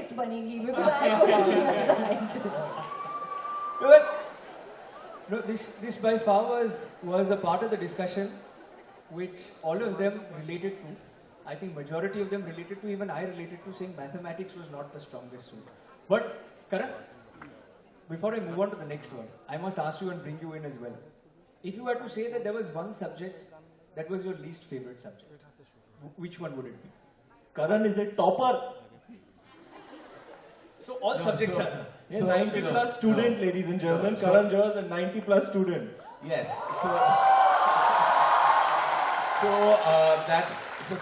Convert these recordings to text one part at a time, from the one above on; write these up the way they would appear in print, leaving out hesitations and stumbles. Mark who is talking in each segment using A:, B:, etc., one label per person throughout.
A: list banegi because I couldn't be assigned.
B: No, this by far was a part of the discussion which all of them related to. I think majority of them related to, even I related to, saying mathematics was not the strongest suit. But Karan, before I move on to the next one, I must ask you and bring you in as well. If you were to say that there was one subject that was your least favorite subject, which one would it be?
C: Karan is a topper.
B: So all subjects are.
C: Yeah, 90 plus student, ladies and gentlemen. Karan Johar is a 90 plus student.
D: Yes. So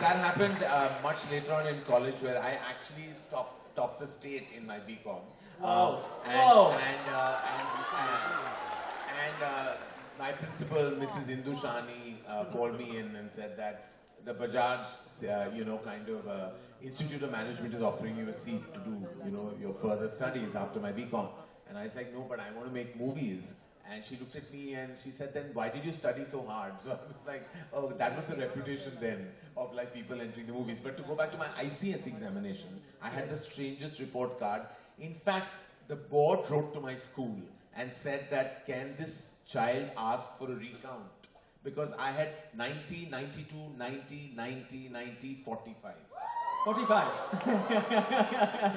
D: that happened much later on in college, where I actually topped the state in my BCom.
B: Wow.
D: And my principal, Mrs. Indu Shani, called me in and said that the Bajaj, Institute of Management is offering you a seat to do, your further studies after my BCom. And I said, no, but I want to make movies. And she looked at me and she said, then why did you study so hard? So I was like, oh, that was the reputation then of like people entering the movies. But to go back to my ICS examination, I had the strangest report card. In fact, the board wrote to my school and said that, can this child ask for a recount? Because I had 90, 92, 90, 90, 90, 45.
B: 45.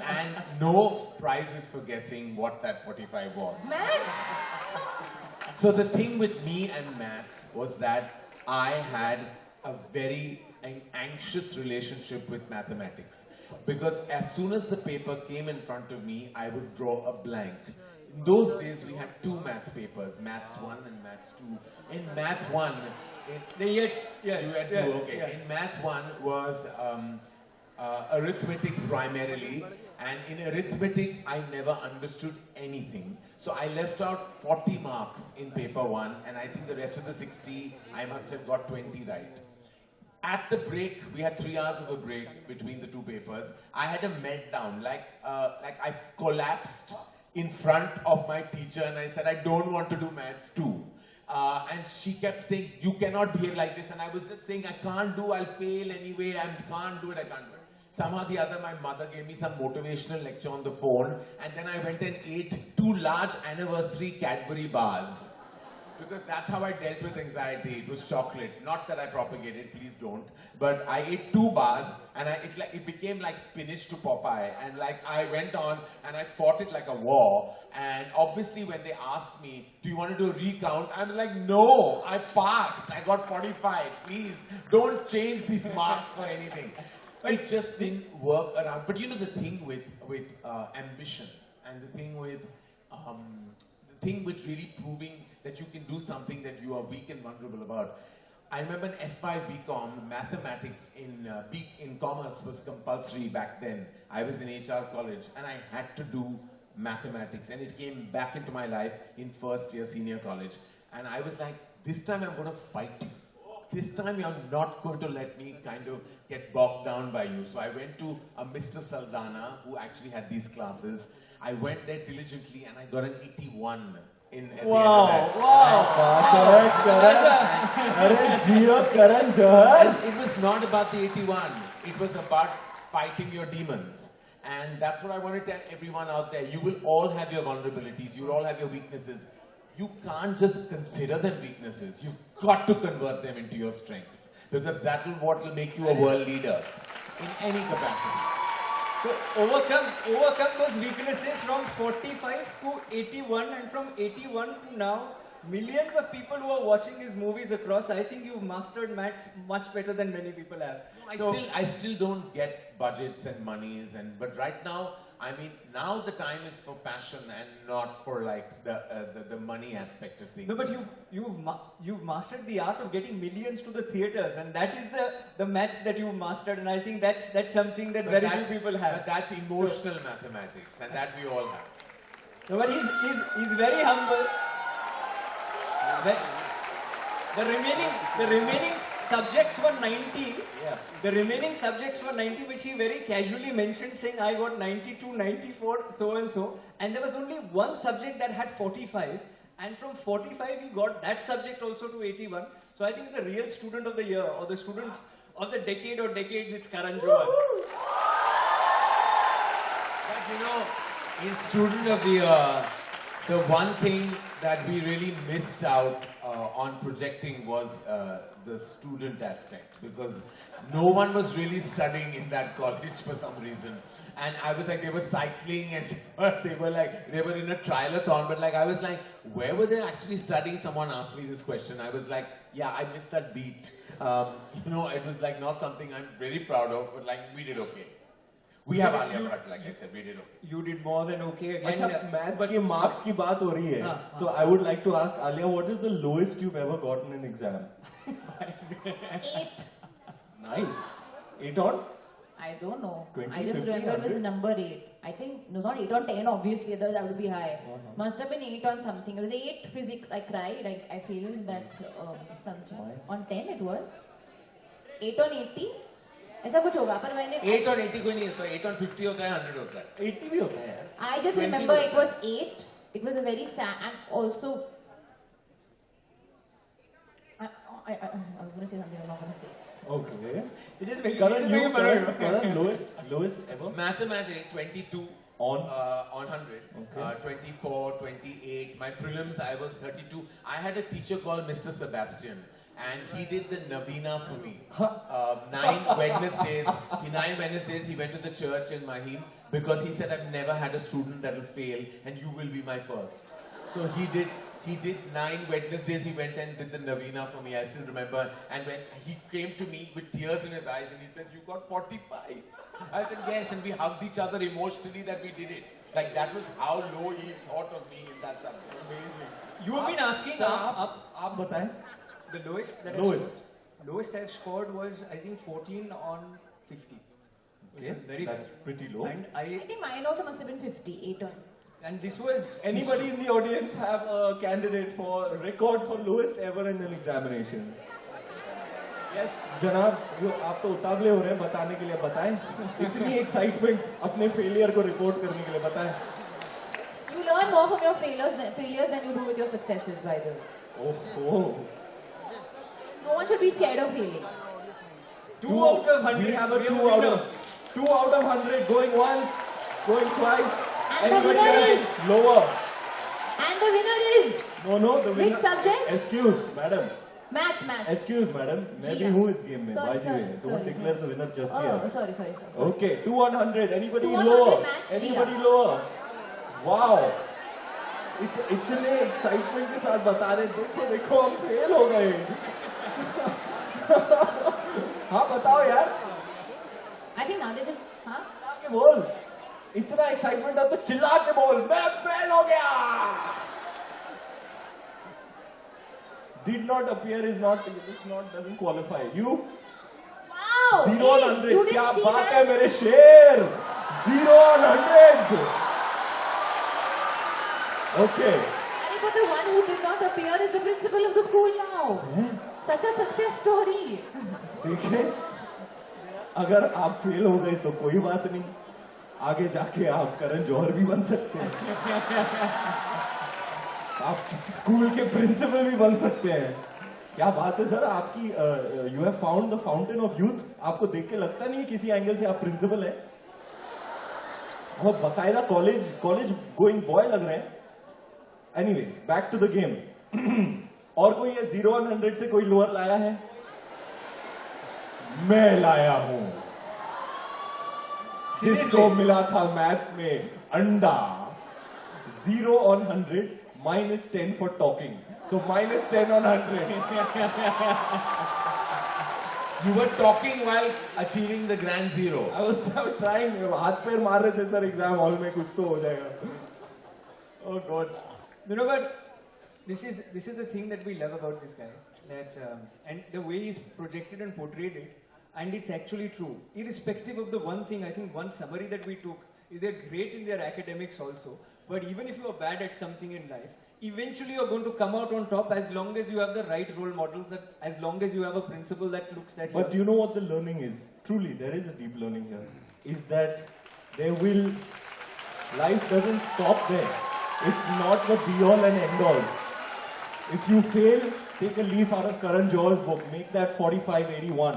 D: And no prizes for guessing what that 45 was.
A: Maths?
D: So the thing with me and maths was that I had a very anxious relationship with mathematics. Because as soon as the paper came in front of me, I would draw a blank. In those days, we had two math papers, Maths 1 and Maths 2. In Math 1, you had two, okay. Yes. In Math 1 was arithmetic primarily, and in arithmetic, I never understood anything. So I left out 40 marks in paper 1, and I think the rest of the 60, I must have got 20 right. At the break, we had 3 hours of a break between the two papers. I had a meltdown, like I collapsed in front of my teacher, and I said, I don't want to do maths too. And she kept saying, you cannot behave like this. And I was just saying, I can't do, I'll fail anyway, I can't do it. Somehow the other, my mother gave me some motivational lecture on the phone, and then I went and ate 2 large anniversary Cadbury bars. Because that's how I dealt with anxiety. It was chocolate. Not that I propagated, please don't. But I ate 2 bars, and it became like spinach to Popeye. And like I went on and I fought it like a war. And obviously when they asked me, do you want to do a recount? I was like, no, I passed. I got 45. Please don't change these marks for anything. It just didn't work around. But the thing with ambition, and the thing with really proving that you can do something that you are weak and vulnerable about. I remember in F5 BCom, mathematics in commerce was compulsory back then. I was in HR college and I had to do mathematics, and it came back into my life in first year senior college. And I was like, this time I'm going to fight you. This time you're not going to let me kind of get bogged down by you. So I went to a Mr. Saldana who actually had these classes. I went there diligently and I got an 81 in
C: Wow! Karan Johar.
D: It was not about the 81. It was about fighting your demons. And that's what I want to tell everyone out there. You will all have your vulnerabilities. You will all have your weaknesses. You can't just consider them weaknesses. You've got to convert them into your strengths. Because that will what will make you a world leader in any capacity.
B: So overcome those weaknesses from 45 to 81, and from 81 to now, millions of people who are watching his movies across. I think you've mastered maths much better than many people have.
D: I still don't get budgets and monies, but right now, I mean, now the time is for passion and not for like the money aspect of things.
B: No, but you've mastered the art of getting millions to the theaters, and that is the maths that you've mastered, and I think that's something that very few people have.
D: But that's emotional mathematics, and that we all have.
B: No, but he's very humble. The remaining subjects were 90.
D: Yeah.
B: The remaining subjects were 90, which he very casually mentioned, saying I got 92, 94, so and so. And there was only one subject that had 45. And from 45, he got that subject also to 81. So I think the real student of the year, or the student of the decade or decades, it's Karan Johar.
D: You know, in Student of the Year, the one thing that we really missed out on projecting was the student aspect, because no one was really studying in that college for some reason. And I was like, they were cycling and they were in a triathlon, but like I was like, where were they actually studying? Someone asked me this question. I was like, yeah, I missed that beat. You know, it was like not something I'm very proud of, but like we did okay. We have Alia Bhatt, like I said, we did okay.
B: You did more than okay. Again,
C: अच्छा maths के marks की बात हो रही है तो I would like to ask Alia, what is the lowest you've ever gotten in exam?
A: 8.
C: Nice. 8 on?
A: I don't know.
C: 20,
A: I just
C: 50,
A: remember it was
C: 100?
A: number 8. I think, no, not 8 on 10, obviously, otherwise I would be high. Must have been 8 on something. It was 8 physics. I cried. I failed that something.
C: Why?
A: On 10 it was. 8 on 80? ऐसा कुछ होगा पर मैंने
D: 8 on 80 कोई नहीं होता, 8 on 50 होता है, 100 होता है.
C: 80 भी होता है यार.
A: I just
D: 20
A: remember it
D: होता
A: was 8. It was a very sad and also I was going to say something I'm not going to say.
C: Okay.
B: it just makes
C: Karan,
B: me
C: you
B: fun.
C: Karan, lowest ever?
D: Mathematics 22
C: On?
D: on 100,
C: Okay.
D: 24, 28. My prelims I was 32. I had a teacher called Mr. Sebastian, and he did the Navina for me. 9 Wednesdays. 9 Wednesdays he went to the church in Mahim because he said I've never had a student that will fail, and you will be my first. So he did 9 Wednesdays, he went and did the Navina for me, I still remember. And when he came to me with tears in his eyes and he says, you got 45. I said, yes, and we hugged each other emotionally that we did it. Like that was how low he thought of me in that subject.
B: Amazing. You have been asking
C: आप बताएं.
B: the lowest that lowest I've scored was I think 14 on 50. Which is very
C: That's
B: good.
C: pretty low.
B: And
A: I think mine also must have been 50. 8 on.
B: and this was
C: Anybody in the audience have a candidate for record for lowest ever in an examination? Yes, जनाब, जो आप तो उतावले हो रहे हैं बताने के लिए बताएं. इतनी एक्साइटमेंट अपने फेलियर को रिपोर्ट करने के लिए बताएं.
A: You learn more from your failures than you do with your successes, by the way.
C: ओहो.
A: No one should be scared of failing.
B: 2 out of 100.
C: We have a 2 out of 100 going once, going twice.
A: And the
C: Anybody
A: winner
C: else?
A: is?
C: Lower.
A: And the winner is
C: No, the winner.
A: which subject?
C: Excuse, madam.
A: Maths.
C: Excuse, madam. मैं भी हूँ इस game में. By the way, don't declare the winner just
A: Oh,
C: yet.
A: sorry.
C: Okay, 2 on 100. Anybody
A: 2 on
C: lower?
A: 100 match,
C: Anybody
A: Gia.
C: lower? Wow. इतने excitement के साथ बता रहे. देखो हम फेल हो गए. हाँ बताओ यार.
A: I think now they just, huh?
C: चिल्ला के बोल. इतना एक्साइटमेंट है तो चिल्ला के बोल. मैं फेल हो गया. Did not appear is not. This not doesn't qualify. You.
A: Wow!
C: 0 on
A: Hey,
C: 100.
A: you
C: क्या
A: didn't see
C: बात
A: that?
C: है मेरे शेर. 0 on 100. Okay.
A: But the one who did not appear is the principal of the school now. Such a success story.
C: देखिए, अगर आप fail हो गए तो कोई बात नहीं. आगे जाके आप करण जौहर भी बन सकते हैं. आप स्कूल के प्रिंसिपल भी बन सकते हैं. क्या बात है सर, आपकी you have found the fountain of youth. आपको देख के लगता नहीं है किसी एंगल से आप प्रिंसिपल है. और बकायदा कॉलेज गोइंग बॉय लग रहे हैं. Anyway, back to the game. और कोई ये 0 on 100 से कोई लोअर लाया है? मैं लाया हूं. जिसको मिला था मैथ में अंडा. 0 on 100, -10 for talking. So -10 on 100.
D: You were talking while achieving the grand zero.
C: I was trying. हाथ पैर मार रहे थे सर एग्जाम हॉल में. कुछ तो हो जाएगा. Oh God.
B: You know, but this is the thing that we love about this guy, that and the way he's projected and portrayed it, and it's actually true. Irrespective of the one thing, I think one summary that we took is they're great in their academics also, but even if you are bad at something in life, eventually you're going to come out on top as long as you have the right role models, as long as you have a principle that looks that.
C: But you know what the learning is? Truly, there is a deep learning here. Is that life doesn't stop there. It's not the be-all and end-all. If you fail, take a leaf out of Karan Johar's book. Make that 4581.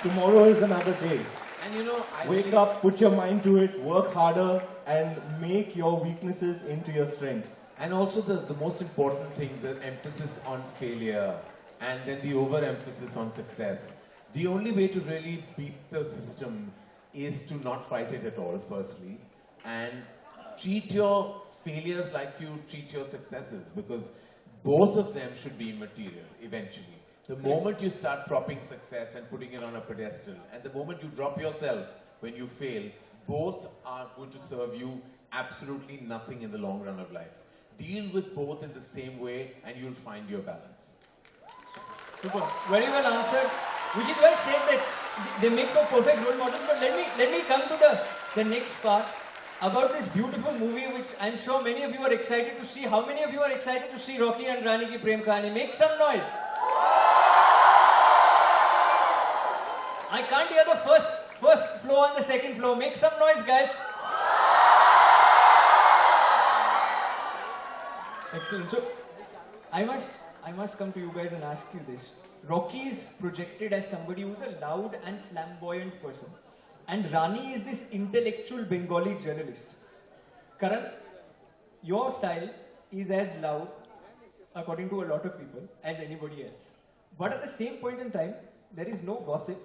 C: tomorrow is another day.
D: And you know, I
C: Wake
D: really-
C: up, put your mind to it, work harder, and make your weaknesses into your strengths.
D: And also the most important thing, the emphasis on failure and then the overemphasis on success. The only way to really beat the system is to not fight it at all, firstly, and treat your failures like you treat your successes, because both of them should be immaterial eventually. The moment you start propping success and putting it on a pedestal, and the moment you drop yourself when you fail, both are going to serve you absolutely nothing in the long run of life. Deal with both in the same way and you'll find your balance.
B: Super. Very well answered. Which is why I said that they make for perfect role models. But let me come to the next part about this beautiful movie, which I'm sure many of you are excited to see. How many of you are excited to see Rocky and Rani ki Prem Kahani? Make some noise. I can't hear the first floor and the second floor. Make some noise, guys. Excellent. So, I must come to you guys and ask you this. Rocky is projected as somebody who's a loud and flamboyant person. And Rani is this intellectual Bengali journalist. Karan, your style is as loud, according to a lot of people, as anybody else. But at the same point in time, there is no gossip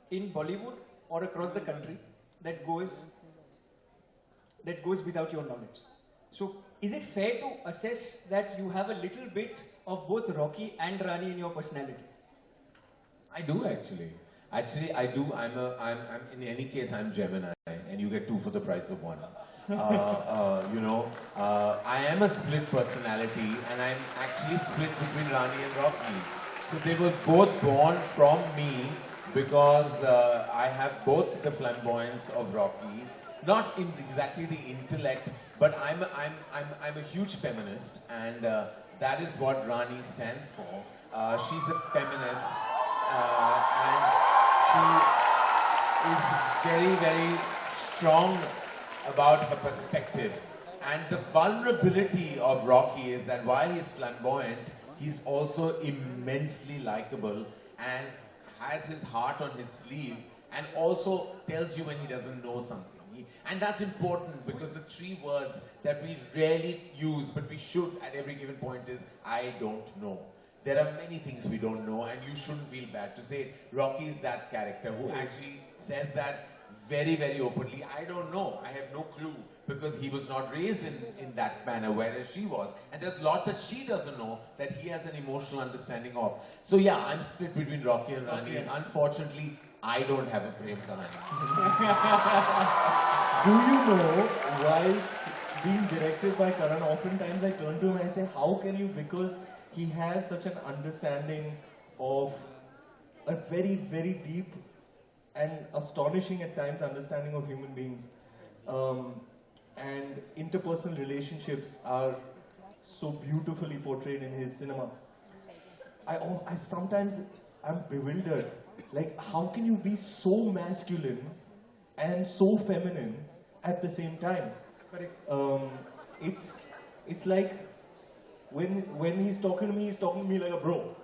B: in Bollywood or across the country that goes without your knowledge. So, is it fair to assess that you have a little bit of both Rocky and Rani in your personality?
D: I do actually. Actually, I do. I'm in any case, I'm Gemini, and you get two for the price of one. I am a split personality, and I'm actually split between Rani and Rocky. So they were both born from me because I have both the flamboyance of Rocky, not in exactly the intellect, but I'm a huge feminist, and that is what Rani stands for. She's a feminist, and she is very, very strong about her perspective. And the vulnerability of Rocky is that while he's flamboyant, he's also immensely likable and has his heart on his sleeve, and also tells you when he doesn't know something. And that's important, because the three words that we rarely use but we should at every given point is, I don't know. There are many things we don't know, and you shouldn't feel bad to say it. Rocky is that character who actually says that very, very openly. I don't know. I have no clue, because he was not raised in that manner, whereas she was. And there's lots that she doesn't know that he has an emotional understanding of. So yeah, I'm split between Rocky and Rani, and unfortunately, I don't have a Prem Kahani.
C: Do you know, whilst being directed by Karan, oftentimes I turn to him and I say, how can you, because he has such an understanding of a very, very deep and astonishing at times understanding of human beings. And interpersonal relationships are so beautifully portrayed in his cinema. I sometimes am bewildered. Like, how can you be so masculine and so feminine at the same time?
B: Correct.
C: It's like when he's talking to me like a bro,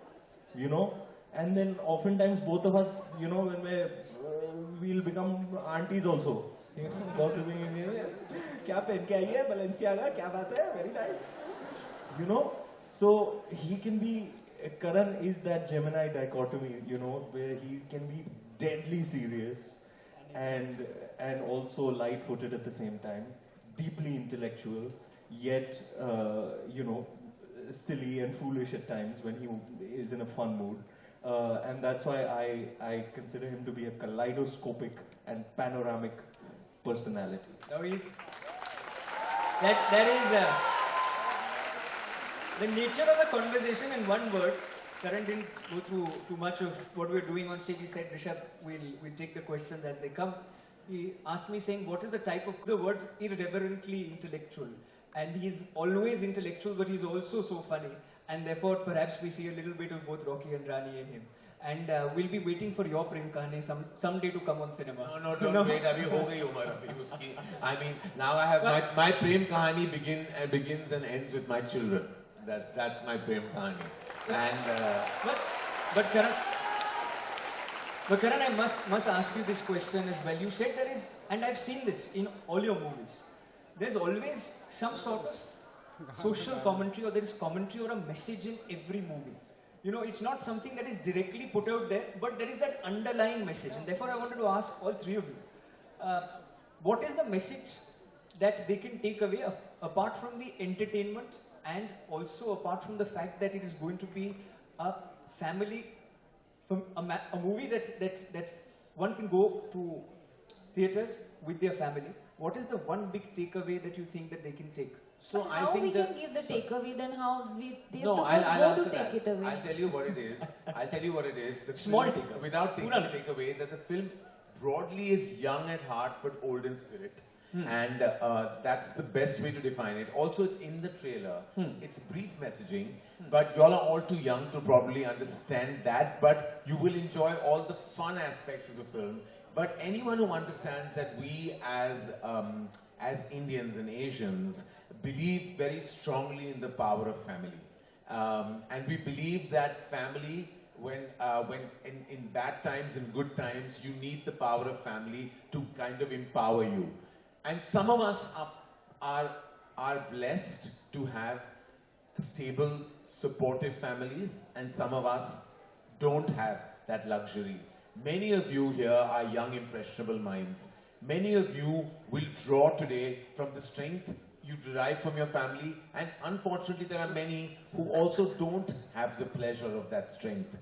C: you know. And then oftentimes both of us, you know, when we'll become aunties also. You know, gossiping. Kya pen ke aayi hai? Balenciaga, kya baat hai? Very nice. You know, so he can be. Karan is that Gemini dichotomy, you know, where he can be deadly serious and also light-footed at the same time, deeply intellectual, yet you know, silly and foolish at times when he is in a fun mood. And that's why I consider him to be a kaleidoscopic and panoramic personality.
B: That is the nature of the conversation in one word. Karan didn't go through too much of what we're doing on stage. He said, Rishabh, we'll take the questions as they come. He asked me saying, what is the type of the words irreverently intellectual? And he's always intellectual, but he's also so funny. And therefore, perhaps we see a little bit of both Rocky and Rani in him. And we'll be waiting for your Prem Kahani someday to come on cinema.
D: No, don't wait. Abhi ho gayi umar abhi uski. I mean, now I have my Prem Kahani begins and ends with my children. That's my Prem Kahani. And
B: but Karan, But Karan, I must ask you this question as well. You said there is, and I've seen this in all your movies, there's always some sort of social commentary, or there is commentary or a message in every movie. You know, it's not something that is directly put out there, but there is that underlying message. And therefore, I wanted to ask all three of you, what is the message that they can take away apart from the entertainment, and also apart from the fact that it is going to be a family, a movie that's one can go to theaters with their family. What is the one big takeaway that you think that they can take?
D: So
A: how we can give the takeaway, then how they have
D: No,
A: to
D: I'll
A: go
D: answer
A: to
D: that.
A: take it away.
D: I'll tell you what it is. I'll tell you what it is. The
B: Small
D: film,
B: takeaway.
D: without taking the takeaway, that the film broadly is young at heart but old in spirit. And that's the best way to define it. Also, it's in the trailer. It's brief messaging, but y'all are all too young to probably understand that. But you will enjoy all the fun aspects of the film. But anyone who understands that we as Indians and Asians believe very strongly in the power of family. And we believe that family, when in bad times and good times, you need the power of family to kind of empower you. And some of us are blessed to have stable, supportive families, and some of us don't have that luxury. Many of you here are young, impressionable minds. Many of you will draw today from the strength you derive from your family, and unfortunately there are many who also don't have the pleasure of that strength.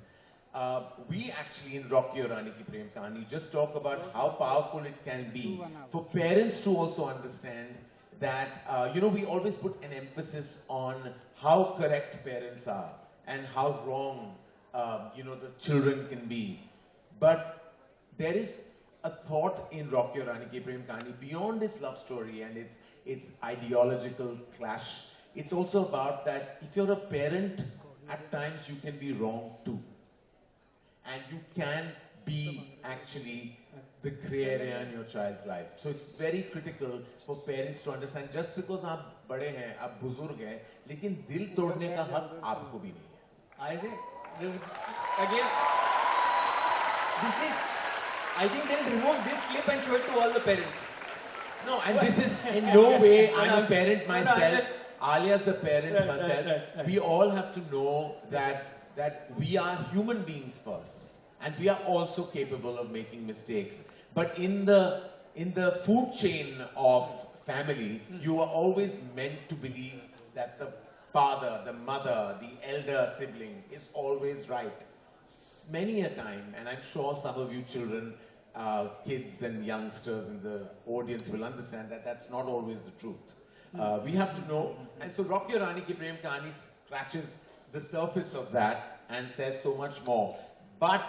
D: We actually in Rocky or Rani Ki Prem Kahani just talk about how powerful it can be for parents to also understand that, we always put an emphasis on how correct parents are and how wrong, the children can be. But there is a thought in Rocky or Rani Ki Prem Kahani beyond its love story and its ideological clash. It's also about that if you're a parent, at times you can be wrong too. And you can be actually the gray area in your child's life. So it's very critical for parents to understand, just because आप बड़े हैं, आप बुजुर्ग हैं, लेकिन दिल तोड़ने का हक आपको भी नहीं है.
B: I think this again. I think they'll remove this clip and show it to all the parents.
D: No, and this is in no way, I'm a parent myself. Alia's a parent herself.
B: Right.
D: We all have to know that we are human beings first. And we are also capable of making mistakes. But in the food chain of family, you are always meant to believe that the father, the mother, the elder sibling is always right. Many a time, and I'm sure some of you children, kids and youngsters in the audience will understand that that's not always the truth. We have to know, and so Rocky or Rani Ki Prem Kahani scratches the surface of that and says so much more. But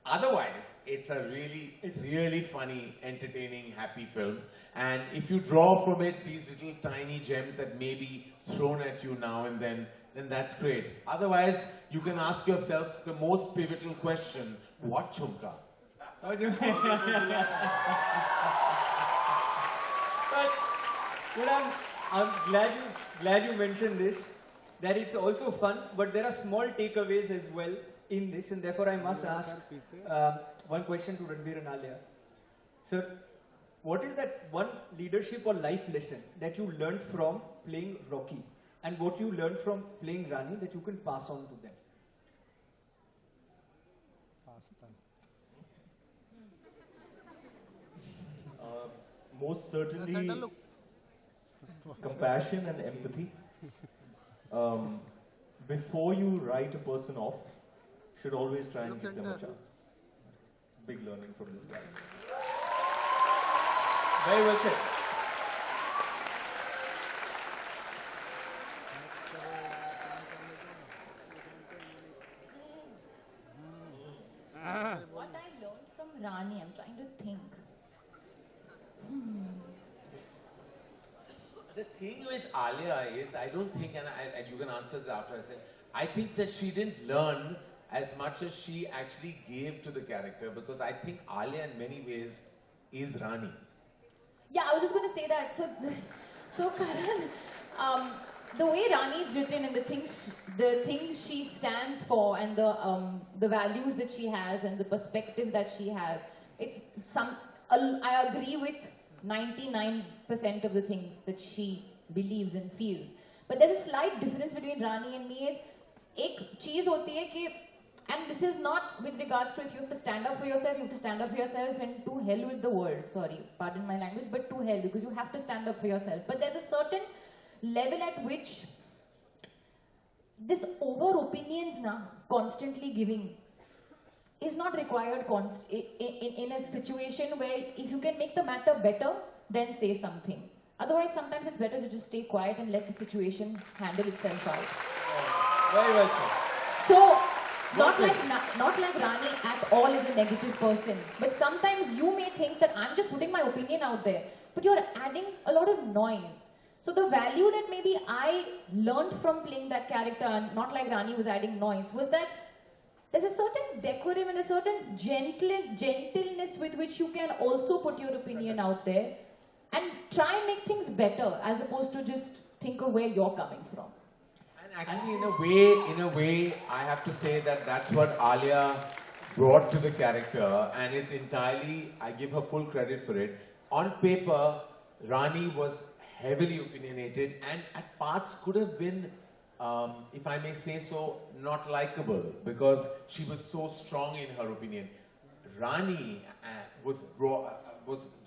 D: otherwise, it's a really funny, entertaining, happy film. And if you draw from it these little tiny gems that may be thrown at you now and then that's great. Otherwise, you can ask yourself the most pivotal question: what chumka?
B: But I'm glad you mentioned this, that it's also fun, but there are small takeaways as well in this, and therefore I must ask one question to Ranveer and Alia. Sir, what is that one leadership or life lesson that you learned from playing Rocky, and what you learned from playing Rani that you can pass on to them?
C: Most certainly, compassion and empathy. Before you write a person off, should always try and give them a chance. Big learning from this guy.
B: Very well said.
A: What I learned from Rani, I'm trying to think.
D: The thing with Alia is, I don't think, and you can answer this after I say, I think that she didn't learn as much as she actually gave to the character, because I think Alia in many ways is Rani.
A: Yeah, I was just going to say that. So Karan, the way Rani is written and the things she stands for and the values that she has and the perspective that she has, I agree with 99% of the things that she believes and feels. But there's a slight difference between Rani and me is, एक चीज होती है कि, and this is not with regards to if you have to stand up for yourself, you have to stand up for yourself and to hell with the world. Sorry, pardon my language, but to hell, because you have to stand up for yourself. But there's a certain level at which this over opinions constantly giving is not required in a situation where if you can make the matter better, then say something. Otherwise, sometimes it's better to just stay quiet and let the situation handle itself out.
B: Very well said.
A: So, not like Rani at all is a negative person, but sometimes you may think that I'm just putting my opinion out there, but you're adding a lot of noise. So the value that maybe I learned from playing that character, and not like Rani was adding noise, was that there's a certain decorum and a certain gentleness with which you can also put your opinion out there and try and make things better, as opposed to just think of where you're coming from.
D: And actually, in a way, I have to say that that's what Alia brought to the character, and it's entirely, I give her full credit for it. On paper, Rani was heavily opinionated and at parts could have been, if I may say so, not likable because she was so strong in her opinion. Rani was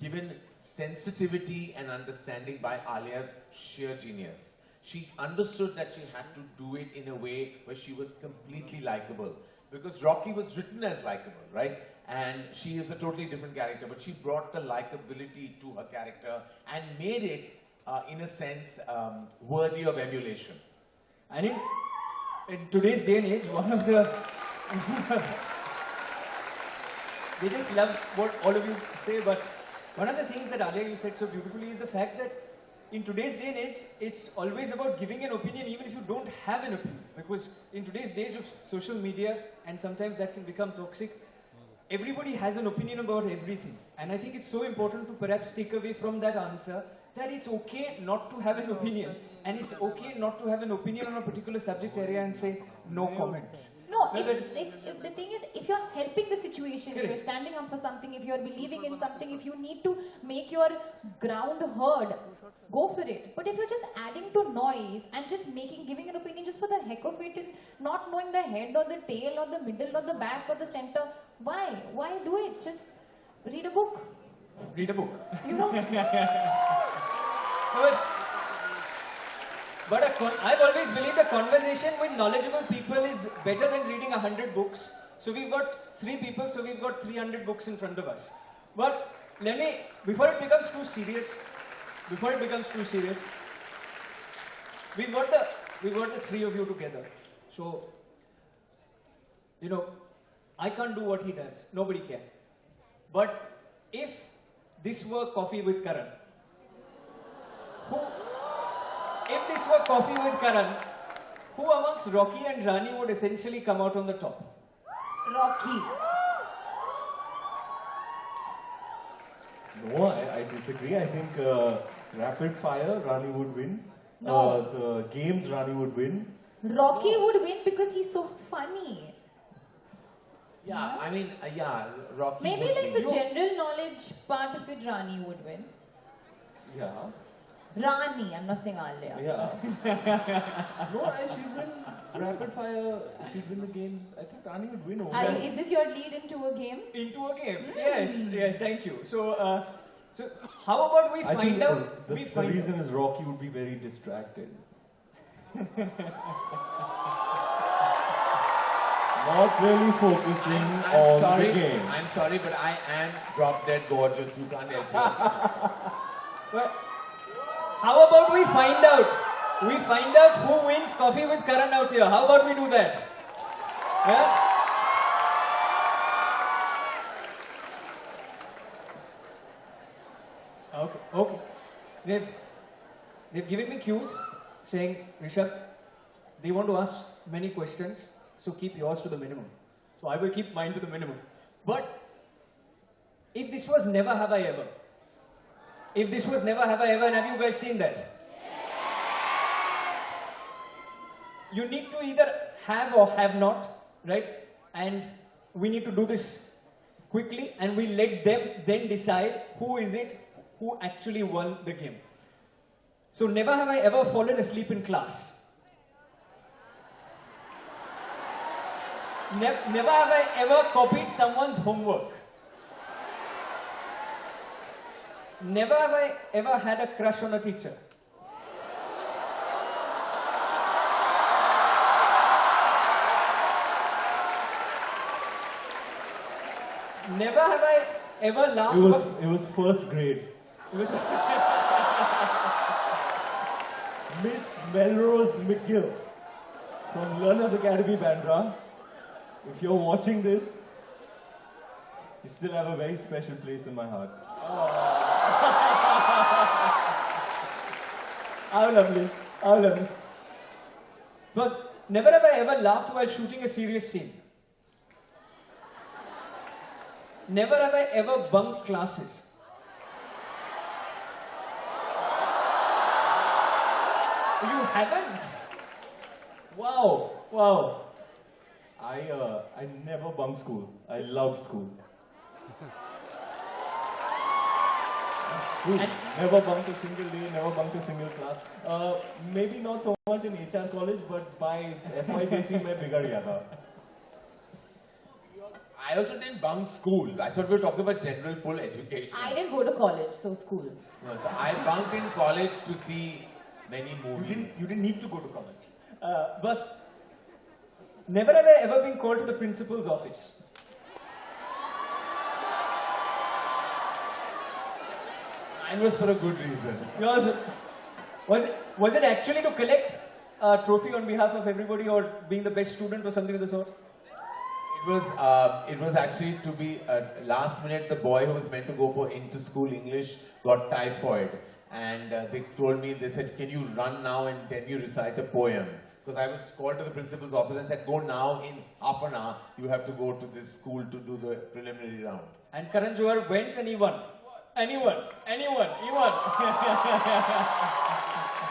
D: given sensitivity and understanding by Alia's sheer genius. She understood that she had to do it in a way where she was completely likable. Because Rocky was written as likable, right? And she is a totally different character, but she brought the likability to her character and made it, in a sense, worthy of emulation.
B: And in today's day and age, one of the... they just love what all of you say, but one of the things that Alia, you said so beautifully is the fact that in today's day and age, it's always about giving an opinion even if you don't have an opinion. Because in today's age of social media, and sometimes that can become toxic, everybody has an opinion about everything. And I think it's so important to perhaps take away from that answer that it's okay not to have an opinion. And it's okay not to have an opinion on a particular subject area and say, no comments.
A: No, the thing is, if you're helping the situation, if you're standing up for something, if you're believing in something, if you need to make your ground heard, go for it. But if you're just adding to noise and just giving an opinion just for the heck of it and not knowing the head or the tail or the middle or the back or the center, why? Why do it? Just read a book.
B: Read a book.
A: You know?
B: But I've always believed a conversation with knowledgeable people is better than reading 100 books. So we've got 3 people, so we've got 300 books in front of us. But before it becomes too serious, we've got the 3 of you together. So, I can't do what he does. Nobody can. But if this were Coffee with Karan, who amongst Rocky and Rani would essentially come out on the top?
A: Rocky.
C: No, I disagree. I think rapid fire, Rani would win.
A: No.
C: The games, Rani would win.
A: Rocky would win because he's so funny.
D: Yeah, I mean, Rocky
A: Maybe
D: would
A: like
D: win.
A: the general knowledge part of it, Rani would win.
C: Yeah.
A: Rani, I'm not saying Alia.
C: Yeah. No, she'd win rapid fire. She'd win the games. I think Rani would win over.
A: Is this your lead into a game?
B: Into a game? Yes, thank you. So how about we find out?
C: The reason is Rocky would be very distracted. Not really focusing on the game.
D: I'm sorry, but I am drop dead gorgeous. You can't help yourself.
B: Well, how about we find out? We find out who wins Coffee with Karan out here. How about we do that? Yeah? Okay. They've given me cues saying, Rishabh, they want to ask many questions, so keep yours to the minimum. So I will keep mine to the minimum. But if this was Never Have I Ever, and have you guys seen that? you need to either have or have not, right? And we need to do this quickly, and we let them then decide who is it who actually won the game. So never have I ever fallen asleep in class. Never have I ever copied someone's homework. Never have I ever had a crush on a teacher. Never have I ever laughed.
C: It was first grade.
B: It was
C: Miss Melrose McGill from Learners Academy, Bandra. If you're watching this, you still have a very special place in my heart.
B: How lovely. How lovely. But never have I ever laughed while shooting a serious scene. Never have I ever bunked classes. You haven't? Wow. Wow.
C: I never bunked school. I loved school. School. Never bunked a single day, never bunked a single class. Maybe not so much in HR college, but by FYJC मैं बिगड़ गया था.
D: I also didn't bunk school. I thought we were talking about general full education.
A: I didn't go to college, so school.
D: No, so I bunked in college to see many movies.
B: You didn't need to go to college. But never have I ever been called to the principal's office.
D: Mine was for a good reason.
B: Yours, was it actually to collect a trophy on behalf of everybody, or being the best student, or something of the sort?
D: It was actually to be last minute. The boy who was meant to go for inter-school English got typhoid, and they told me, they said, can you run now and then you recite a poem? Because I was called to the principal's office and said, go now, in half an hour you have to go to this school to do the preliminary round.
B: And Karan Johar went and he won. He won.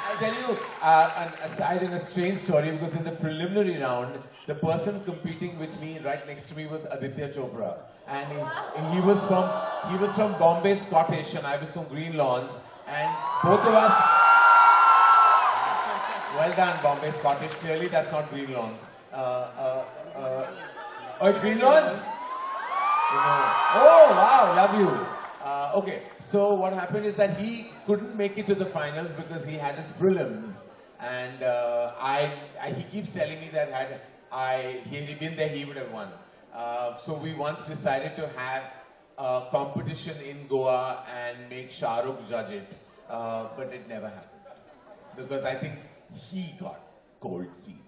D: I'll tell you an aside and a strange story, because in the preliminary round, the person competing with me right next to me was Aditya Chopra, and he was from Bombay, Scottish, and I was from Green Lawns, and both of us. Well done, Bombay, Scottish. Clearly, that's not Green Lawns. Oh, it's Green Lawns? Oh, wow, love you. Okay, so what happened is that he couldn't make it to the finals because he had his prelims, and he keeps telling me that had he been there, he would have won. So we once decided to have a competition in Goa and make Shah Rukh judge it, but it never happened because I think he got cold feet.